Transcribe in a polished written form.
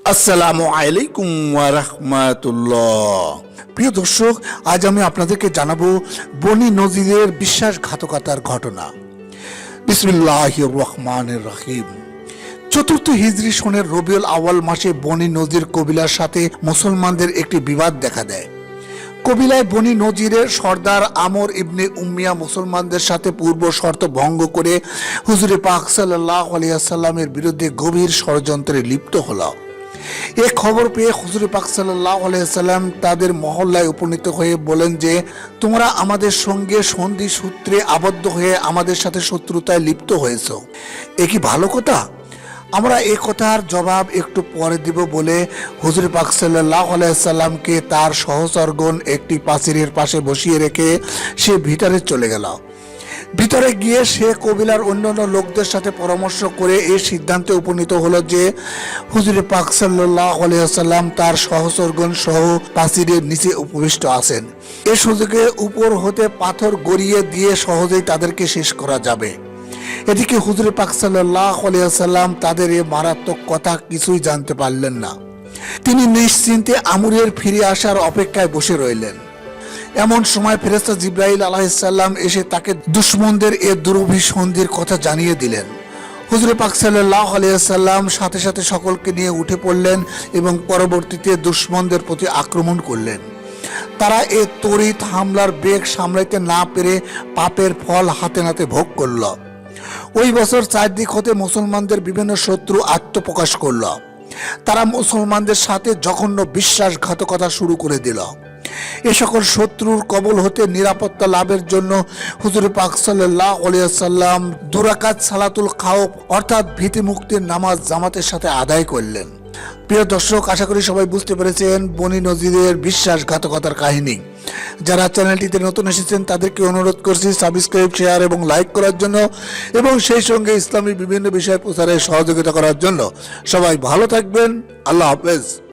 আসসালামু আলাইকুম ওয়া রাহমাতুল্লাহ। প্রিয় দর্শক, আজ আমি আপনাদেরকে জানাবো বনি নজিরের বিশ্বাসঘাতকতার ঘটনা। বিসমিল্লাহির রহমানির রহিম। চতুর্থ হিজরি সনের রবিউল আউয়াল মাসে বনি নজির কবিলার সাথে মুসলমানদের একটি বিবাদ দেখা দেয়। কবিলায় বনি নজিরের সর্দার আমর ইবনে উম্মিয়া মুসলমানদের সাথে পূর্ব শর্ত ভঙ্গ করে হুজুরে পাক সাল্লাল্লাহু আলাইহি ওয়াসাল্লামের বিরুদ্ধে গভীর ষড়যন্ত্রে লিপ্ত হলো। এ খবর পেয়ে হুজুর পাক সাল্লাল্লাহু আলাইহি ওয়াসাল্লাম তাদের মহল্লায় উপনীত হয়ে বলেন যে, তোমরা আমাদের সঙ্গে সন্ধি সূত্রে আবদ্ধ হয়ে আমাদের সাথে শত্রুতায় লিপ্ত হয়েছ। এ কি ভালো কথা? আমরা এ কথার জবাব একটু পরে দিব বলে হুজুর পাক সাল্লাল্লাহু আলাইহি ওয়াসাল্লামকে তার সহচরগণ একটি পাঁচিরের পাশে বসিয়ে রেখে সে ভিতরে চলে গেল। ভিতরে গিয়ে সে কবিলার অন্যান্য লোকদের সাথে পরামর্শ করে এই সিদ্ধান্তে উপনীত হলো যে হুজুর পাক সাল্লাল্লাহু আলাইহি ওয়াসাল্লাম তার সহচরগণ সহ পাঁচিরের নিচে উপবিষ্ট আছেন। এ সুযোগে উপর হতে পাথর গড়িয়ে দিয়ে সহজেই তাদেরকে শেষ করা যাবে। এদিকে হুজুর পাক সাল্লাল্লাহু আলাইহি ওয়াসাল্লাম তাদের এই মারাত্মক কথা কিছুই জানতে পারলেন না। তিনি নিশ্চিন্তে আমরের ফিরে আসার অপেক্ষায় বসে রইলেন। এমন সময় ফেরেশতা জিবরাইল আলাইহিস সালাম এসে তাকে দুশমনদের এ দুরভিসন্ধির কথা জানিয়ে দিলেন। হুজুর পাক সাল্লাল্লাহু আলাইহি ওয়াসাল্লাম সাথে সাথে সকলকে নিয়ে উঠে পড়লেন এবং পরবর্তীতে দুশমনদের প্রতি আক্রমণ করলেন। তারা এ তড়িৎ হামলার বেগ সামলাইতে না পেরে পাপের ফল হাতে নাতে ভোগ করল। ওই বছর চারদিক হতে মুসলমানদের বিভিন্ন শত্রু আত্মপ্রকাশ করল। তারা মুসলমানদের সাথে জঘন্য বিশ্বাসঘাতকতা শুরু করে দিল। এ সকল শত্রুর কবল হতে নিরাপত্তা লাভের জন্য হুজুর পাক সাল্লাল্লাহু আলাইহি ওয়াসাল্লাম দুরাকাত সালাতুল খাউফ অর্থাৎ ভীতি মুক্তির নামাজ জামাতের সাথে আদায় করলেন। প্রিয় দর্শক, আশা করি সবাই বুঝতে পেরেছেন বনি নজিরের বিশ্বাসঘাতকতার কাহিনী। যারা চ্যানেলটিতে নতুন এসেছেন তাদেরকে অনুরোধ করছি সাবস্ক্রাইব, শেয়ার এবং লাইক করার জন্য এবং সেই সঙ্গে ইসলামী বিভিন্ন বিষয়ের প্রচারে সহযোগিতা করার জন্য। সবাই ভালো থাকবেন। আল্লাহ হাফেজ।